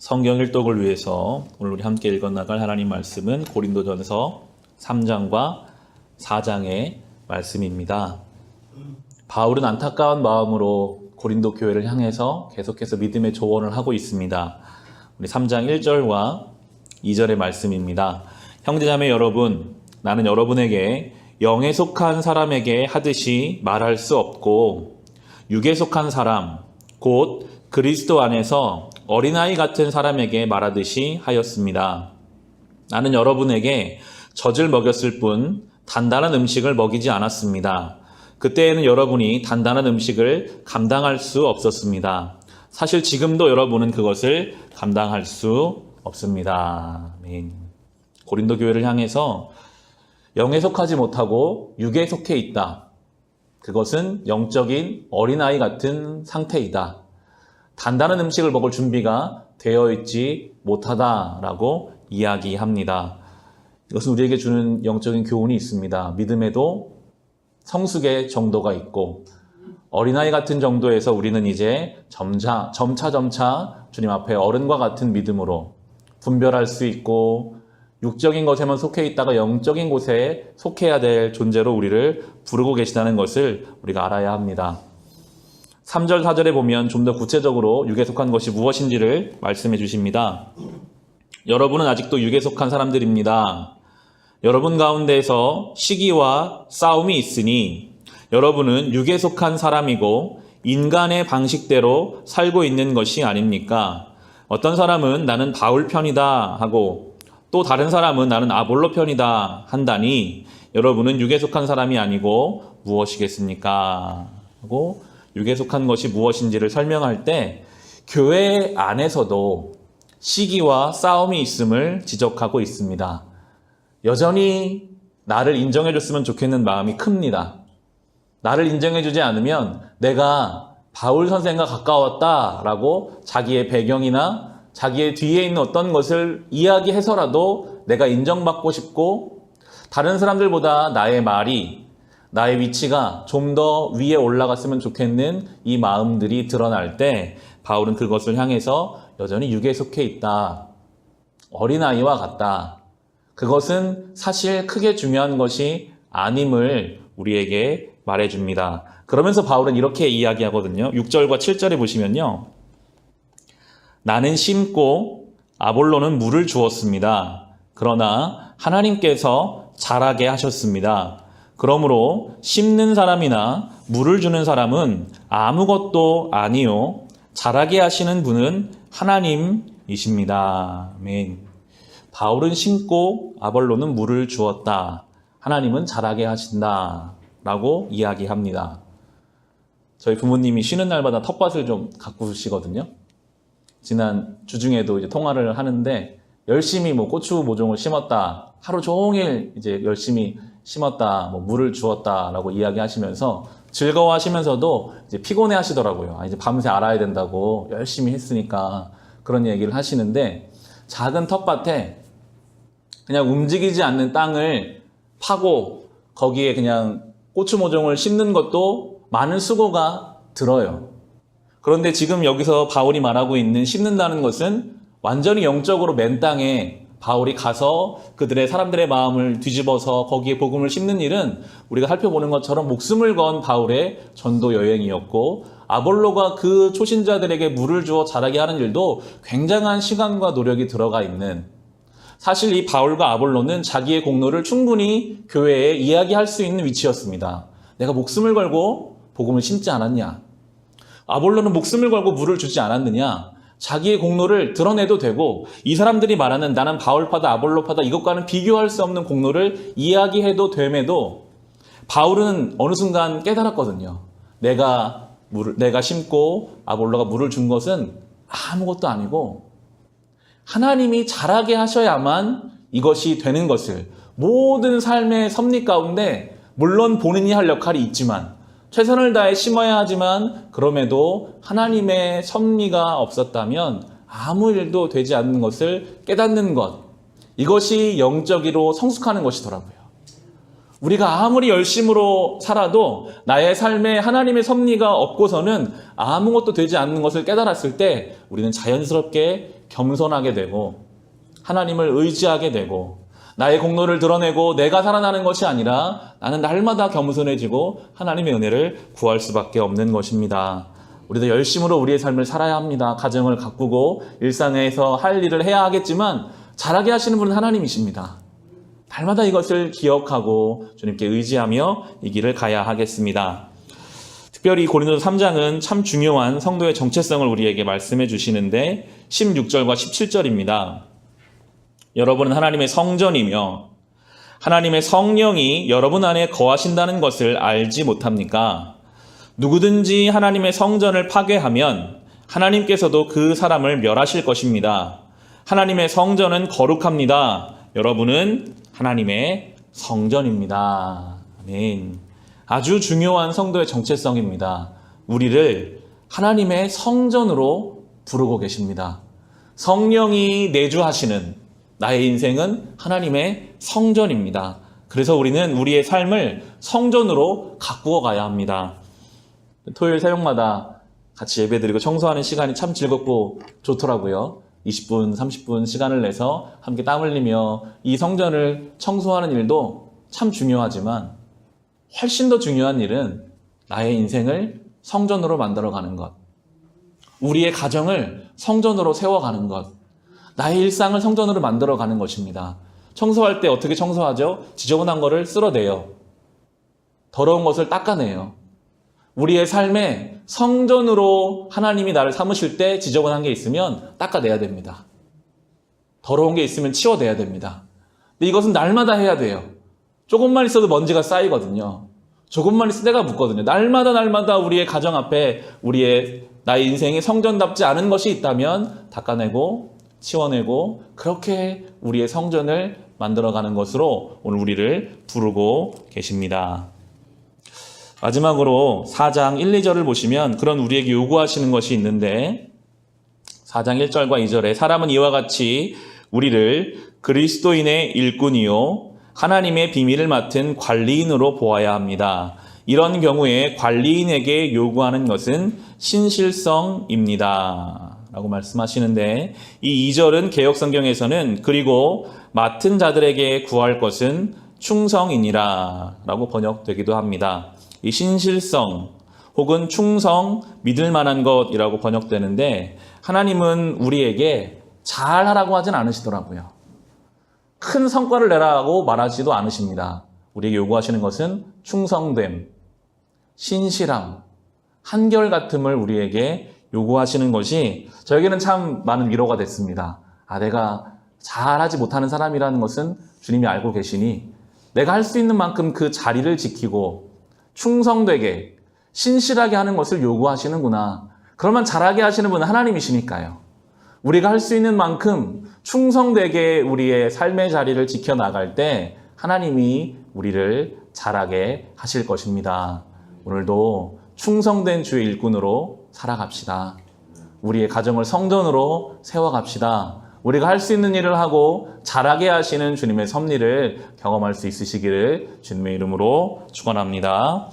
성경 일독을 위해서 오늘 우리 함께 읽어나갈 하나님 말씀은 고린도전서 3장과 4장의 말씀입니다. 바울은 안타까운 마음으로 고린도 교회를 향해서 계속해서 믿음의 조언을 하고 있습니다. 우리 3장 1절과 2절의 말씀입니다. 형제자매 여러분, 나는 여러분에게 영에 속한 사람에게 하듯이 말할 수 없고 육에 속한 사람, 곧 그리스도 안에서 어린아이 같은 사람에게 말하듯이 하였습니다. 나는 여러분에게 젖을 먹였을 뿐 단단한 음식을 먹이지 않았습니다. 그때에는 여러분이 단단한 음식을 감당할 수 없었습니다. 사실 지금도 여러분은 그것을 감당할 수 없습니다. 아멘. 고린도 교회를 향해서 영에 속하지 못하고 육에 속해 있다. 그것은 영적인 어린아이 같은 상태이다. 단단한 음식을 먹을 준비가 되어 있지 못하다라고 이야기합니다. 이것은 우리에게 주는 영적인 교훈이 있습니다. 믿음에도 성숙의 정도가 있고 어린아이 같은 정도에서 우리는 이제 점차 주님 앞에 어른과 같은 믿음으로 분별할 수 있고 육적인 것에만 속해 있다가 영적인 곳에 속해야 될 존재로 우리를 부르고 계시다는 것을 우리가 알아야 합니다. 3절, 4절에 보면 좀 더 구체적으로 육에 속한 것이 무엇인지를 말씀해 주십니다. 여러분은 아직도 육에 속한 사람들입니다. 여러분 가운데에서 시기와 싸움이 있으니 여러분은 육에 속한 사람이고 인간의 방식대로 살고 있는 것이 아닙니까? 어떤 사람은 나는 바울 편이다 하고 또 다른 사람은 나는 아볼로 편이다 한다니 여러분은 육에 속한 사람이 아니고 무엇이겠습니까? 하고 육에 속한 것이 무엇인지를 설명할 때 교회 안에서도 시기와 싸움이 있음을 지적하고 있습니다. 여전히 나를 인정해줬으면 좋겠는 마음이 큽니다. 나를 인정해주지 않으면 내가 바울 선생과 가까웠다라고 자기의 배경이나 자기의 뒤에 있는 어떤 것을 이야기해서라도 내가 인정받고 싶고 다른 사람들보다 나의 말이 나의 위치가 좀 더 위에 올라갔으면 좋겠는 이 마음들이 드러날 때 바울은 그것을 향해서 여전히 육에 속해 있다. 어린아이와 같다. 그것은 사실 크게 중요한 것이 아님을 우리에게 말해줍니다. 그러면서 바울은 이렇게 이야기하거든요. 6절과 7절에 보시면요. 나는 심고 아볼로는 물을 주었습니다. 그러나 하나님께서 자라게 하셨습니다. 그러므로 심는 사람이나 물을 주는 사람은 아무것도 아니요 자라게 하시는 분은 하나님이십니다. 아멘. 바울은 심고 아볼로는 물을 주었다. 하나님은 자라게 하신다. 라고 이야기합니다. 저희 부모님이 쉬는 날마다 텃밭을 좀 가꾸시거든요. 지난 주중에도 이제 통화를 하는데 열심히 고추 모종을 심었다. 하루 종일 이제 열심히 심었다. 물을 주었다라고 이야기하시면서 즐거워하시면서도 이제 피곤해 하시더라고요. 이제 밤새 알아야 된다고 열심히 했으니까 그런 얘기를 하시는데 작은 텃밭에 그냥 움직이지 않는 땅을 파고 거기에 그냥 고추 모종을 심는 것도 많은 수고가 들어요. 그런데 지금 여기서 바울이 말하고 있는 심는다는 것은 완전히 영적으로 맨 땅에 바울이 가서 그들의 사람들의 마음을 뒤집어서 거기에 복음을 심는 일은 우리가 살펴보는 것처럼 목숨을 건 바울의 전도 여행이었고 아볼로가 그 초신자들에게 물을 주어 자라게 하는 일도 굉장한 시간과 노력이 들어가 있는 사실 이 바울과 아볼로는 자기의 공로를 충분히 교회에 이야기할 수 있는 위치였습니다. 내가 목숨을 걸고 복음을 심지 않았냐? 아볼로는 목숨을 걸고 물을 주지 않았느냐? 자기의 공로를 드러내도 되고 이 사람들이 말하는 나는 바울파다 아볼로파다 이것과는 비교할 수 없는 공로를 이야기해도 됨에도 바울은 어느 순간 깨달았거든요. 내가 심고 아볼로가 물을 준 것은 아무것도 아니고 하나님이 자라게 하셔야만 이것이 되는 것을 모든 삶의 섭리 가운데 물론 본인이 할 역할이 있지만 최선을 다해 심어야 하지만 그럼에도 하나님의 섭리가 없었다면 아무 일도 되지 않는 것을 깨닫는 것 이것이 영적으로 성숙하는 것이더라고요. 우리가 아무리 열심으로 살아도 나의 삶에 하나님의 섭리가 없고서는 아무것도 되지 않는 것을 깨달았을 때 우리는 자연스럽게 겸손하게 되고 하나님을 의지하게 되고 나의 공로를 드러내고 내가 살아나는 것이 아니라 나는 날마다 겸손해지고 하나님의 은혜를 구할 수밖에 없는 것입니다. 우리도 열심으로 우리의 삶을 살아야 합니다. 가정을 가꾸고 일상에서 할 일을 해야 하겠지만 잘하게 하시는 분은 하나님이십니다. 날마다 이것을 기억하고 주님께 의지하며 이 길을 가야 하겠습니다. 특별히 고린도서 3장은 참 중요한 성도의 정체성을 우리에게 말씀해 주시는데 16절과 17절입니다. 여러분은 하나님의 성전이며 하나님의 성령이 여러분 안에 거하신다는 것을 알지 못합니까? 누구든지 하나님의 성전을 파괴하면 하나님께서도 그 사람을 멸하실 것입니다. 하나님의 성전은 거룩합니다. 여러분은 하나님의 성전입니다. 아멘. 아주 중요한 성도의 정체성입니다. 우리를 하나님의 성전으로 부르고 계십니다. 성령이 내주하시는 나의 인생은 하나님의 성전입니다. 그래서 우리는 우리의 삶을 성전으로 가꾸어 가야 합니다. 토요일 새벽마다 같이 예배드리고 청소하는 시간이 참 즐겁고 좋더라고요. 20분, 30분 시간을 내서 함께 땀 흘리며 이 성전을 청소하는 일도 참 중요하지만 훨씬 더 중요한 일은 나의 인생을 성전으로 만들어가는 것, 우리의 가정을 성전으로 세워가는 것, 나의 일상을 성전으로 만들어가는 것입니다. 청소할 때 어떻게 청소하죠? 지저분한 거를 쓸어내요. 더러운 것을 닦아내요. 우리의 삶에 성전으로 하나님이 나를 삼으실 때 지저분한 게 있으면 닦아내야 됩니다. 더러운 게 있으면 치워내야 됩니다. 근데 이것은 날마다 해야 돼요. 조금만 있어도 먼지가 쌓이거든요. 조금만 있어도 때가 묻거든요. 날마다 우리의 가정 앞에 나의 인생에 성전답지 않은 것이 있다면 닦아내고 치워내고 그렇게 우리의 성전을 만들어가는 것으로 오늘 우리를 부르고 계십니다. 마지막으로 4장 1, 2절을 보시면 그런 우리에게 요구하시는 것이 있는데 4장 1절과 2절에 사람은 이와 같이 우리를 그리스도인의 일꾼이요 하나님의 비밀을 맡은 관리인으로 보아야 합니다. 이런 경우에 관리인에게 요구하는 것은 신실성입니다. 라고 말씀하시는데 이 2절은 개역성경에서는 그리고 맡은 자들에게 구할 것은 충성이니라 라고 번역되기도 합니다. 이 신실성 혹은 충성, 믿을 만한 것이라고 번역되는데 하나님은 우리에게 잘하라고 하진 않으시더라고요. 큰 성과를 내라고 말하지도 않으십니다. 우리에게 요구하시는 것은 충성됨, 신실함, 한결같음을 우리에게 요구하시는 것이 저에게는 참 많은 위로가 됐습니다. 내가 잘하지 못하는 사람이라는 것은 주님이 알고 계시니 내가 할 수 있는 만큼 그 자리를 지키고 충성되게 신실하게 하는 것을 요구하시는구나. 그러면 잘하게 하시는 분은 하나님이시니까요. 우리가 할 수 있는 만큼 충성되게 우리의 삶의 자리를 지켜나갈 때 하나님이 우리를 잘하게 하실 것입니다. 오늘도 충성된 주의 일꾼으로 살아갑시다. 우리의 가정을 성전으로 세워갑시다. 우리가 할 수 있는 일을 하고 잘하게 하시는 주님의 섭리를 경험할 수 있으시기를 주님의 이름으로 축원합니다.